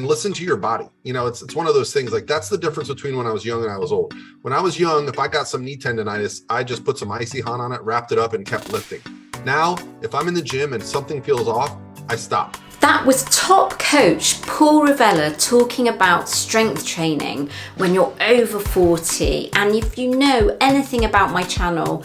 and listen to your body. You know, it's one of those things, like that's the difference between when I was young and I was old. When I was young, if I got some knee tendonitis, I just put some icy hot on it, wrapped it up, and kept lifting. Now, if I'm in the gym and something feels off, I stop. That was top coach Paul Revelia talking about strength training when you're over 40. And if you know anything about my channel,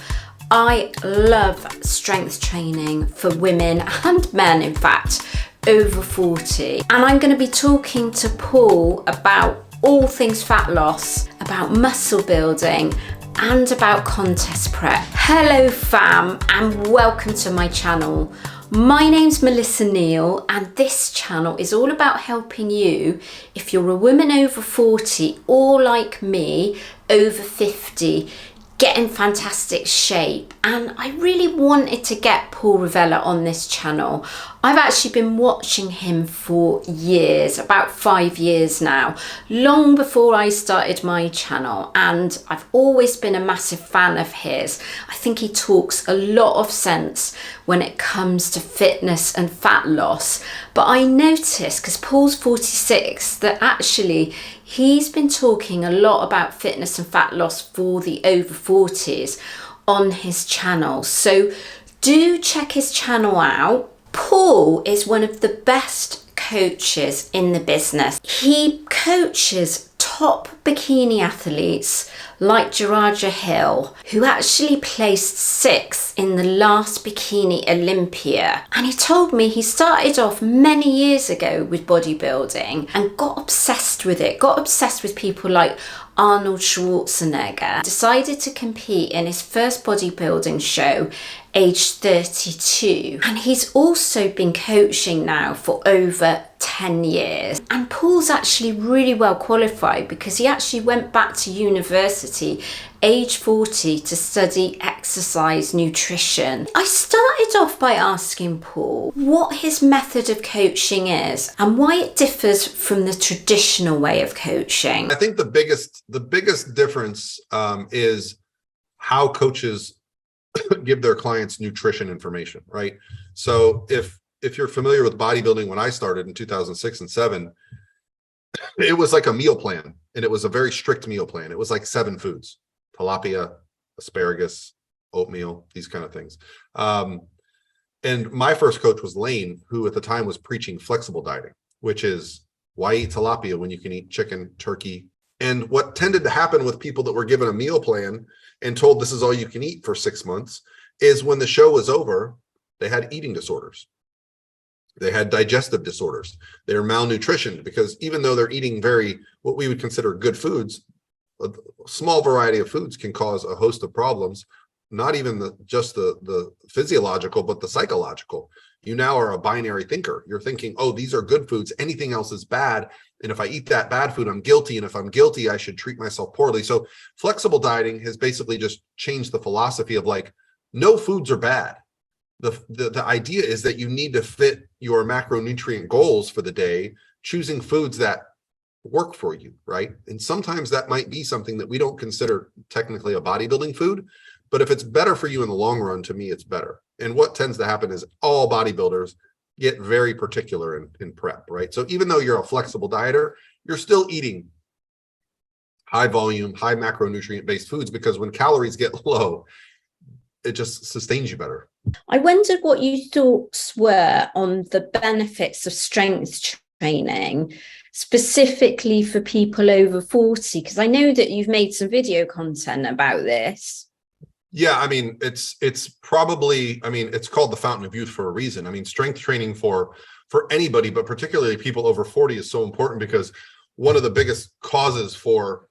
I love strength training for women and men, in fact, over 40. And I'm going to be talking to Paul about all things fat loss, about muscle building, and about contest prep. Hello fam, and welcome to my channel. My name's Melissa Neal, and this channel is all about helping you if you're a woman over 40 or like me, over 50, get in fantastic shape. And I really wanted to get Paul Revelia on this channel. I've actually been watching him for years, about 5 years now, long before I started my channel, and I've always been a massive fan of his. I think he talks a lot of sense when it comes to fitness and fat loss. But I noticed, because Paul's 46, that actually he's been talking a lot about fitness and fat loss for the over 40s on his channel. So do check his channel out. Paul is one of the best coaches in the business. He coaches top bikini athletes like Jaraja Hill, who actually placed 6th in the last Bikini Olympia. And he told me he started off many years ago with bodybuilding and got obsessed with it, got obsessed with people like Arnold Schwarzenegger, decided to compete in his first bodybuilding show age 32, and he's also been coaching now for over 10 years. And Paul's actually really well qualified because he actually went back to university age 40 to study exercise nutrition. I started off by asking Paul what his method of coaching is and why it differs from the traditional way of coaching. I think the biggest difference is how coaches give their clients nutrition information, right? So if you're familiar with bodybuilding, when I started in 2006 and 7, it was like a meal plan, and it was a very strict meal plan. It was like 7 foods: tilapia, asparagus, oatmeal, these kind of things. And my first coach was Lane, who at the time was preaching flexible dieting, which is, why eat tilapia when you can eat chicken, turkey? And what tended to happen with people that were given a meal plan and told this is all you can eat for 6 months is when the show was over, they had eating disorders. They had digestive disorders. They were malnutritioned because even though they're eating what we would consider good foods, a small variety of foods can cause a host of problems, not even just the physiological, but the psychological. You now are a binary thinker. You're thinking, oh, these are good foods, anything else is bad. And if I eat that bad food, I'm guilty. And if I'm guilty, I should treat myself poorly. So flexible dieting has basically just changed the philosophy of like, no foods are bad. The idea is that you need to fit your macronutrient goals for the day, choosing foods that work for you, right? And sometimes that might be something that we don't consider technically a bodybuilding food, but if it's better for you in the long run, to me, it's better. And what tends to happen is all bodybuilders get very particular in prep, right? So even though you're a flexible dieter, you're still eating high volume, high macronutrient based foods, because when calories get low, it just sustains you better. I wondered what your thoughts were on the benefits of strength training, specifically for people over 40, because I know that you've made some video content about this. Yeah, I mean, it's probably, I mean, it's called the fountain of youth for a reason. I mean, strength training for anybody, but particularly people over 40 is so important because one of the biggest causes for,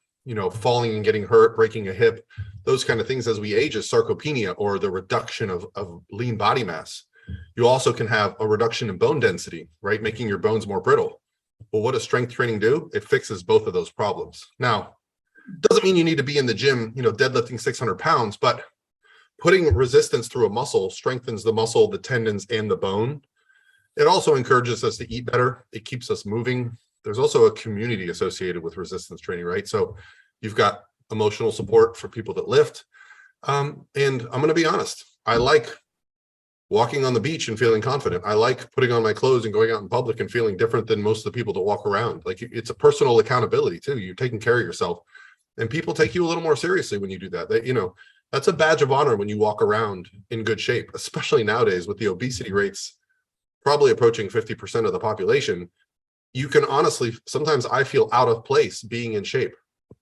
falling and getting hurt, breaking a hip, those kind of things as we age is sarcopenia, or the reduction of lean body mass. You also can have a reduction in bone density, right? Making your bones more brittle. Well, what does strength training do? It fixes both of those problems. Now, doesn't mean you need to be in the gym, deadlifting 600 pounds, but putting resistance through a muscle strengthens the muscle, the tendons, and the bone. It also encourages us to eat better. It keeps us moving. There's also a community associated with resistance training, right? So you've got emotional support for people that lift. And I'm going to be honest, I like walking on the beach and feeling confident. I like putting on my clothes and going out in public and feeling different than most of the people that walk around. Like, it's a personal accountability too. You're taking care of yourself, and people take you a little more seriously when you do that. That's a badge of honor when you walk around in good shape, especially nowadays with the obesity rates probably approaching 50% of the population. You can honestly, sometimes I feel out of place being in shape,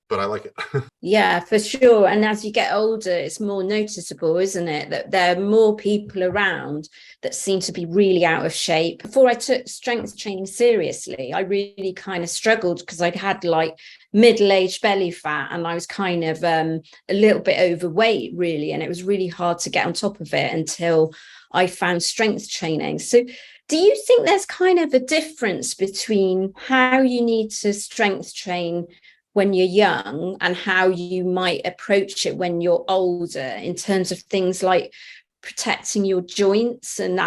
but I like it. Yeah, for sure. And as you get older, it's more noticeable, isn't it? That there are more people around that seem to be really out of shape. Before I took strength training seriously, I really kind of struggled because I'd had like middle-aged belly fat, and I was kind of a little bit overweight, really. And it was really hard to get on top of it until I found strength training. So do you think there's kind of a difference between how you need to strength train when you're young and how you might approach it when you're older, in terms of things like protecting your joints? And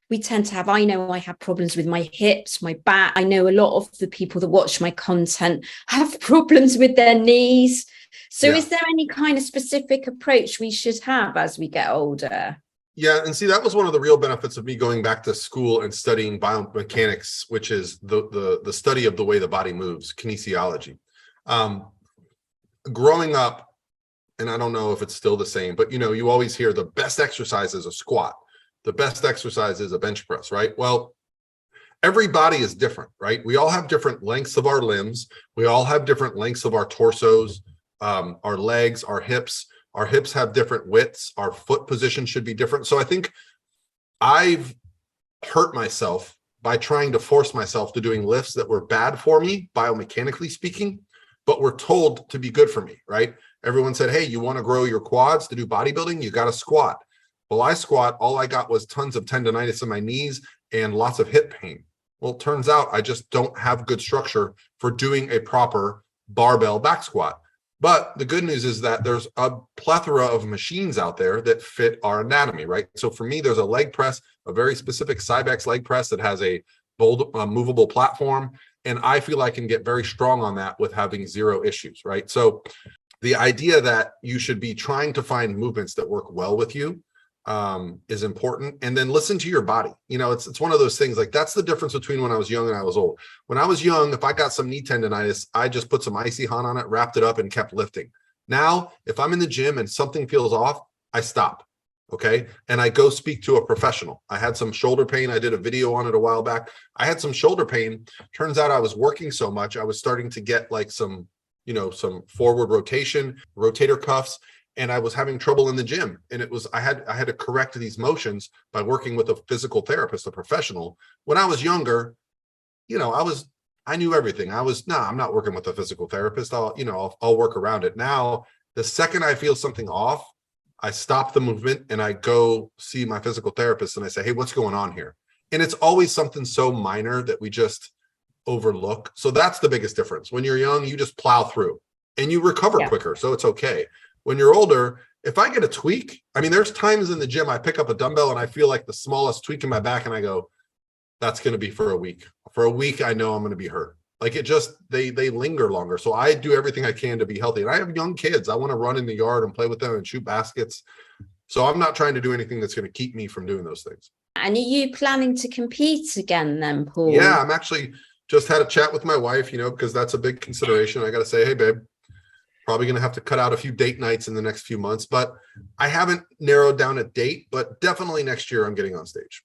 we tend to have, I know I have problems with my hips, my back. I know a lot of the people that watch my content have problems with their knees. So Is there any kind of specific approach we should have as we get older? Yeah, and see, that was one of the real benefits of me going back to school and studying biomechanics, which is the study of the way the body moves, kinesiology. Growing up, and I don't know if it's still the same, but you always hear the best exercise is a squat, the best exercise is a bench press, right? Well, every body is different, right? We all have different lengths of our limbs. We all have different lengths of our torsos, our legs, our hips. Our hips have different widths. Our foot position should be different. So I think I've hurt myself by trying to force myself to doing lifts that were bad for me, biomechanically speaking, but were told to be good for me, right? Everyone said, hey, you want to grow your quads to do bodybuilding? You got to squat. Well, I squat. All I got was tons of tendonitis in my knees and lots of hip pain. Well, it turns out I just don't have good structure for doing a proper barbell back squat. But the good news is that there's a plethora of machines out there that fit our anatomy, right? So for me, there's a leg press, a very specific Cybex leg press that has a bold, movable platform. And I feel I can get very strong on that with having zero issues, right? So the idea that you should be trying to find movements that work well with you is important. And then listen to your body. It's one of those things, like, that's the difference between when I was young and I was old. When I was young, if I got some knee tendonitis, I just put some icy hot on it, wrapped it up, and kept lifting. Now, if I'm in the gym and something feels off, I stop. Okay. And I go speak to a professional. I had some shoulder pain. I did a video on it a while back. I had some shoulder pain. Turns out I was working so much, I was starting to get like some forward rotation, rotator cuffs. And I was having trouble in the gym. And I had to correct these motions by working with a physical therapist, a professional. When I was younger, I knew everything. I'm not working with a physical therapist. I'll work around it. Now, the second I feel something off, I stop the movement and I go see my physical therapist and I say, hey, what's going on here? And it's always something so minor that we just overlook. So that's the biggest difference. When you're young, you just plow through and you recover quicker. So it's okay. When you're older, if I get a tweak, there's times in the gym I pick up a dumbbell and I feel like the smallest tweak in my back and I go, that's going to be for a week. For a week, I know I'm going to be hurt. Like, it just, they linger longer. So I do everything I can to be healthy. And I have young kids. I want to run in the yard and play with them and shoot baskets. So I'm not trying to do anything that's going to keep me from doing those things. And are you planning to compete again then, Paul? Yeah, I'm actually just had a chat with my wife, because that's a big consideration. I got to say, hey, babe, probably going to have to cut out a few date nights in the next few months, but I haven't narrowed down a date, but definitely next year I'm getting on stage.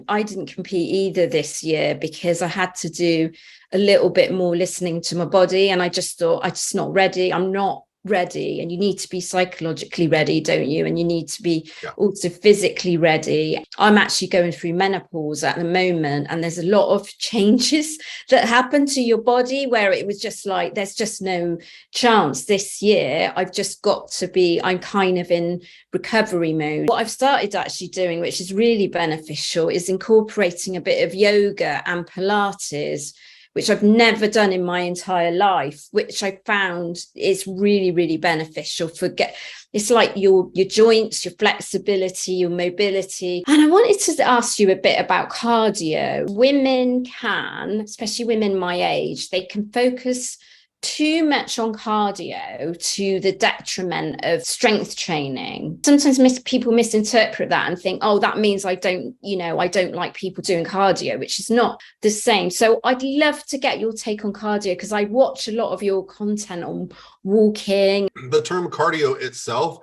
I didn't compete either this year because I had to do a little bit more listening to my body. And I just thought, I'm just not ready. I'm not ready. And you need to be psychologically ready, don't you? And you need to be also physically ready. I'm actually going through menopause at the moment, and there's a lot of changes that happen to your body where it was just like, there's just no chance this year. I've just got to be, I'm kind of in recovery mode. What I've started actually doing, which is really beneficial, is incorporating a bit of yoga and Pilates, which I've never done in my entire life, which I found is really, really beneficial it's like your joints, your flexibility, your mobility. And I wanted to ask you a bit about cardio. Women can, especially women my age, they can focus too much on cardio to the detriment of strength training. Sometimes people misinterpret that and think, oh, that means I don't like people doing cardio, which is not the same. So I'd love to get your take on cardio, because I watch a lot of your content on walking. The term cardio itself,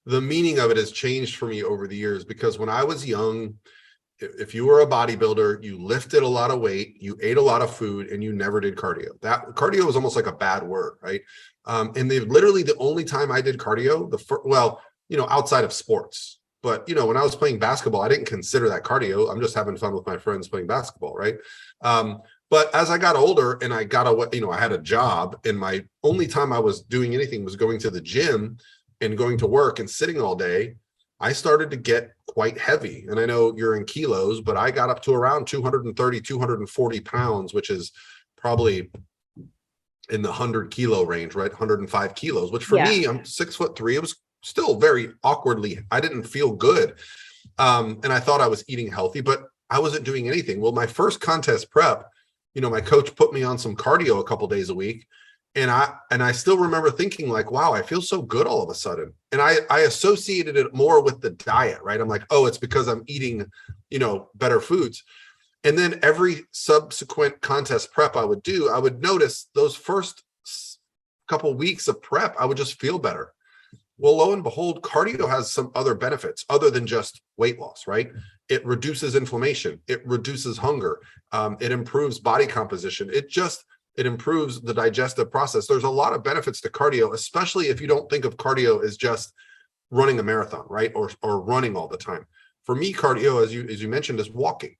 the meaning of it has changed for me over the years, because when I was young, if you were a bodybuilder, you lifted a lot of weight, you ate a lot of food, and you never did cardio. That cardio was almost like a bad word, right? And they literally, the only time I did cardio, outside of sports, but when I was playing basketball, I didn't consider that cardio. I'm just having fun with my friends playing basketball, right? But as I got older and I got away, I had a job, and my only time I was doing anything was going to the gym and going to work and sitting all day. I started to get quite heavy. And I know you're in kilos, but I got up to around 230, 240 pounds, which is probably in the 100-kilo range, right? 105 kilos, which for me, I'm 6'3". It was still very awkwardly. I didn't feel good. And I thought I was eating healthy, but I wasn't doing anything. Well, my first contest prep, my coach put me on some cardio a couple days a week. And I still remember thinking like, wow, I feel so good all of a sudden. And I associated it more with the diet, right? I'm like, oh, it's because I'm eating, better foods. And then every subsequent contest prep I would notice those first couple weeks of prep, I would just feel better. Well, lo and behold, cardio has some other benefits other than just weight loss, right? It reduces inflammation. It reduces hunger. It improves body composition. It improves the digestive process. There's a lot of benefits to cardio, especially if you don't think of cardio as just running a marathon, right? Or running all the time. For me, cardio, as you mentioned, is walking.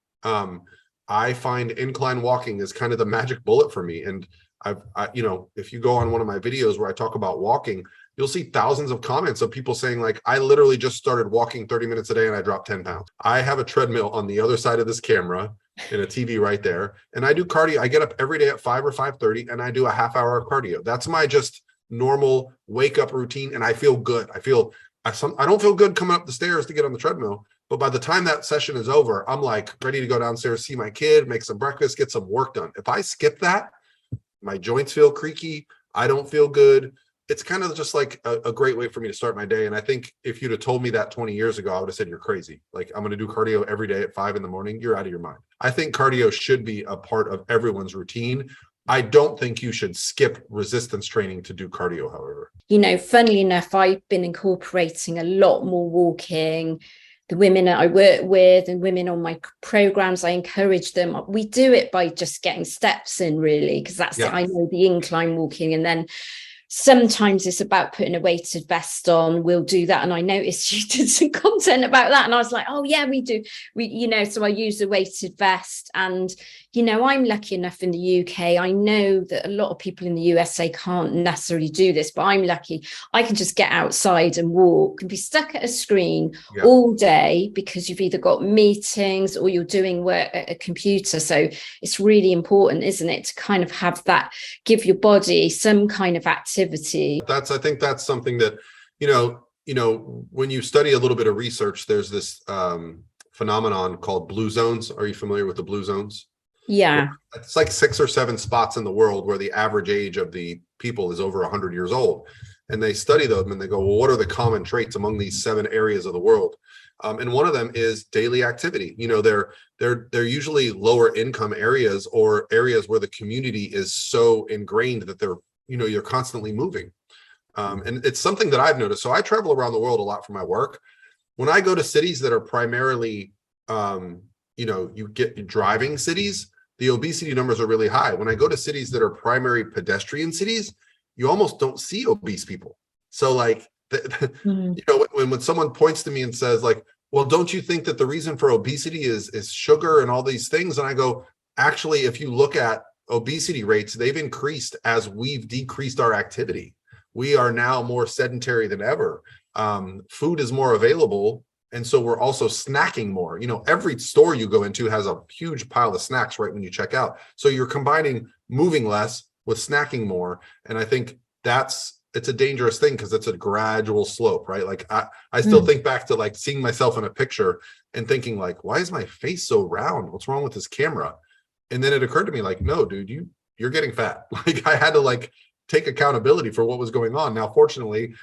I find incline walking is kind of the magic bullet for me. And if you go on one of my videos where I talk about walking, you'll see thousands of comments of people saying like, I literally just started walking 30 minutes a day and I dropped 10 pounds. I have a treadmill on the other side of this camera and a TV right there. And I do cardio. I get up every day at 5 or 5:30 and I do a half hour of cardio. That's my just normal wake up routine. And I feel good. I don't feel good coming up the stairs to get on the treadmill, but by the time that session is over, I'm like ready to go downstairs, see my kid, make some breakfast, get some work done. If I skip that, my joints feel creaky. I don't feel good. It's kind of just like a great way for me to start my day. And I think if you'd have told me that 20 years ago, I would have said, you're crazy. Like, I'm going to do cardio every day at 5 a.m. You're out of your mind. I think cardio should be a part of everyone's routine. I don't think you should skip resistance training to do cardio, however. Funnily enough, I've been incorporating a lot more walking. The women that I work with and women on my programs, I encourage them. We do it by just getting steps in, really, because that's it. I know the incline walking, and then sometimes it's about putting a weighted vest on. We'll do that. And I noticed you did some content about that. And I was like, oh yeah, we do. So I use a weighted vest. And, I'm lucky enough in the UK. I know that a lot of people in the USA can't necessarily do this, but I'm lucky. I can just get outside and walk and be stuck at a screen all day, because you've either got meetings or you're doing work at a computer. So it's really important, isn't it, to kind of have that, give your body some kind of activity. I think that's something that, when you study a little bit of research, there's this phenomenon called blue zones. Are you familiar with the blue zones? Yeah. It's like 6 or 7 spots in the world where the average age of the people is over 100 years old. And they study them and they go, well, what are the common traits among these 7 areas of the world? And one of them is daily activity. They're usually lower income areas, or areas where the community is so ingrained that you're constantly moving. And it's something that I've noticed. So I travel around the world a lot for my work. When I go to cities that are primarily, you get driving cities, the obesity numbers are really high. When I go to cities that are primary pedestrian cities, you almost don't see obese people. So like, when someone points to me and says like, well, don't you think that the reason for obesity is sugar and all these things? And I go, actually, if you look at obesity rates, they've increased as we've decreased our activity. We are now more sedentary than ever. Food is more available. And so we're also snacking more. Every store you go into has a huge pile of snacks right when you check out. So you're combining moving less with snacking more. And I think it's a dangerous thing, because it's a gradual slope, right? Like I still think back to like seeing myself in a picture and thinking like, why is my face so round? What's wrong with this camera? And then it occurred to me like, no, dude, you're getting fat. Like I had to like take accountability for what was going on. Now, fortunately,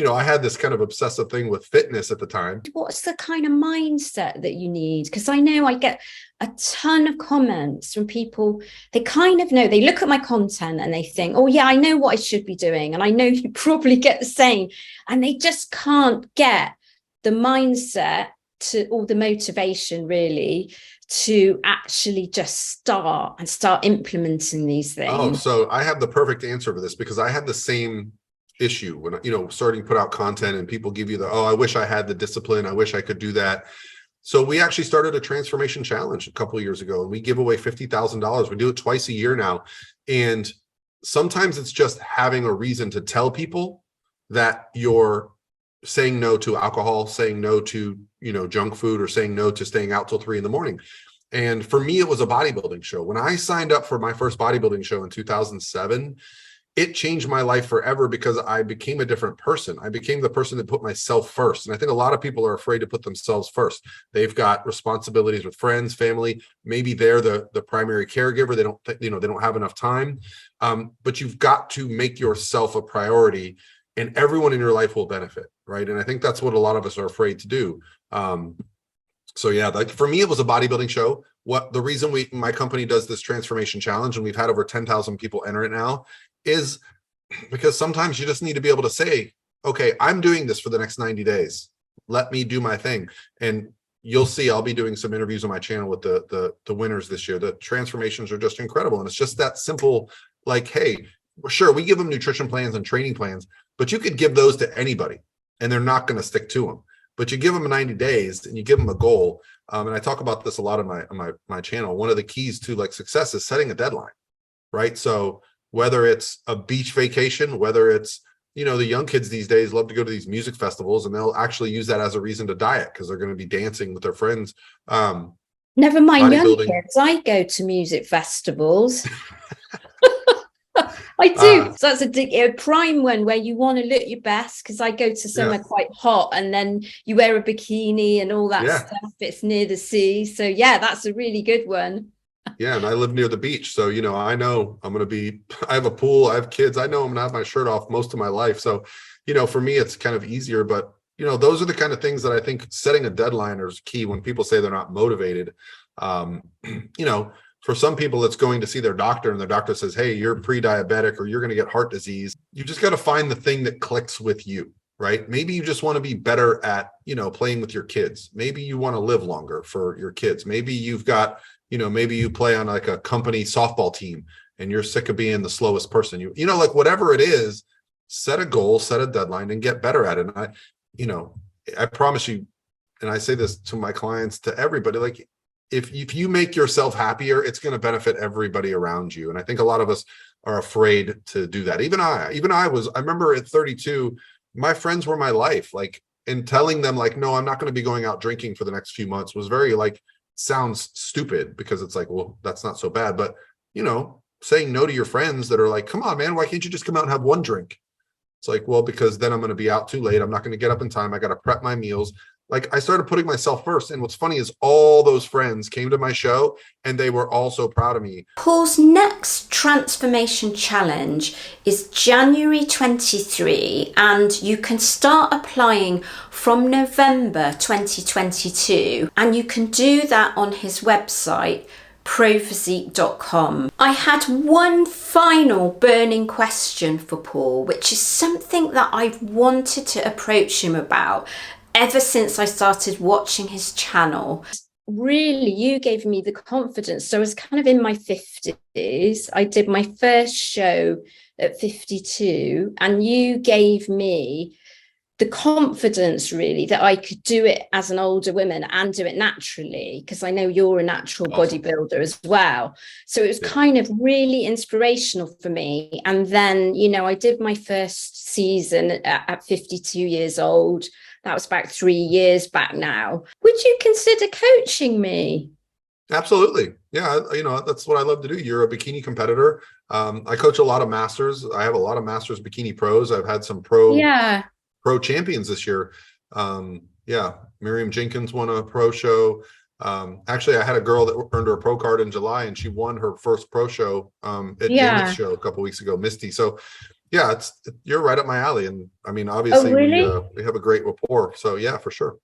I had this kind of obsessive thing with fitness at the time. What's the kind of mindset that you need? Because I know I get a ton of comments from people. They kind of know, they look at my content and they think, oh yeah, I know what I should be doing. And I know you probably get the same. And they just can't get the mindset or the motivation really to actually just start implementing these things. Oh, so I have the perfect answer for this, because I had the same issue when, starting to put out content, and people give you I wish I had the discipline. I wish I could do that. So we actually started a transformation challenge a couple of years ago, and we give away $50,000. We do it twice a year now. And sometimes it's just having a reason to tell people that you're saying no to alcohol, saying no to, junk food, or saying no to staying out till 3 a.m. And for me, it was a bodybuilding show. When I signed up for my first bodybuilding show in 2007, it changed my life forever, because I became a different person. I became the person that put myself first. And I think a lot of people are afraid to put themselves first. They've got responsibilities with friends, family. Maybe they're the primary caregiver. They don't have enough time. But you've got to make yourself a priority, and everyone in your life will benefit, right? And I think that's what a lot of us are afraid to do. So yeah, like for me, it was a bodybuilding show. The reason my company does this transformation challenge, and we've had over 10,000 people enter it now, is because sometimes you just need to be able to say, okay, I'm doing this for the next 90 days. Let me do my thing. And you'll see, I'll be doing some interviews on my channel with the winners this year. The transformations are just incredible. And it's just that simple, like, hey, sure, we give them nutrition plans and training plans, but you could give those to anybody and they're not going to stick to them. But you give them 90 days and you give them a goal. And I talk about this a lot on my channel. One of the keys to like success is setting a deadline, right? So whether it's a beach vacation, whether it's, the young kids these days love to go to these music festivals, and they'll actually use that as a reason to diet because they're going to be dancing with their friends. Never mind young kids. I go to music festivals. I do. So that's a prime one where you want to look your best, because I go to somewhere quite hot, and then you wear a bikini and all that stuff. It's near the sea. So yeah, that's a really good one. Yeah, and I live near the beach. So, I know I have a pool, I have kids. I know I'm going to have my shirt off most of my life. So, for me, it's kind of easier. But, those are the kind of things that I think setting a deadline is key when people say they're not motivated. For some people, it's going to see their doctor, and their doctor says, hey, you're pre-diabetic, or you're going to get heart disease. You just got to find the thing that clicks with you, right? Maybe you just want to be better at, playing with your kids. Maybe you want to live longer for your kids. Maybe you've got, maybe you play on like a company softball team and you're sick of being the slowest person. Like whatever it is, set a goal, set a deadline, and get better at it. And I promise you, and I say this to my clients, to everybody, like, if you make yourself happier, it's going to benefit everybody around you. And I think a lot of us are afraid to do that. Even I remember at 32, my friends were my life, like, and telling them like, no, I'm not going to be going out drinking for the next few months was very like, sounds stupid, because it's like, well, that's not so bad. But, saying no to your friends that are like, come on, man, why can't you just come out and have one drink? It's like, well, because then I'm going to be out too late. I'm not going to get up in time. I got to prep my meals. Like, I started putting myself first. And what's funny is all those friends came to my show and they were all so proud of me. Paul's next transformation challenge is January 23, and you can start applying from November 2022. And you can do that on his website, prophysique.com. I had one final burning question for Paul, which is something that I've wanted to approach him about ever since I started watching his channel. Really, you gave me the confidence. So I was kind of in my 50s. I did my first show at 52, and you gave me the confidence really that I could do it as an older woman and do it naturally, because I know you're a natural bodybuilder as well. So it was kind of really inspirational for me. And then, I did my first season at 52 years old. That was about 3 years back now. Would you consider coaching me? Absolutely. Yeah. That's what I love to do. You're a bikini competitor. I coach a lot of masters. I have a lot of masters bikini pros. I've had some pro champions this year. Miriam Jenkins won a pro show. Actually, I had a girl that earned her pro card in July, and she won her first pro show at Janet's show a couple weeks ago, Misty. So, Yeah, you're right up my alley. And I mean, Oh, obviously really? we have a great rapport. So yeah, for sure.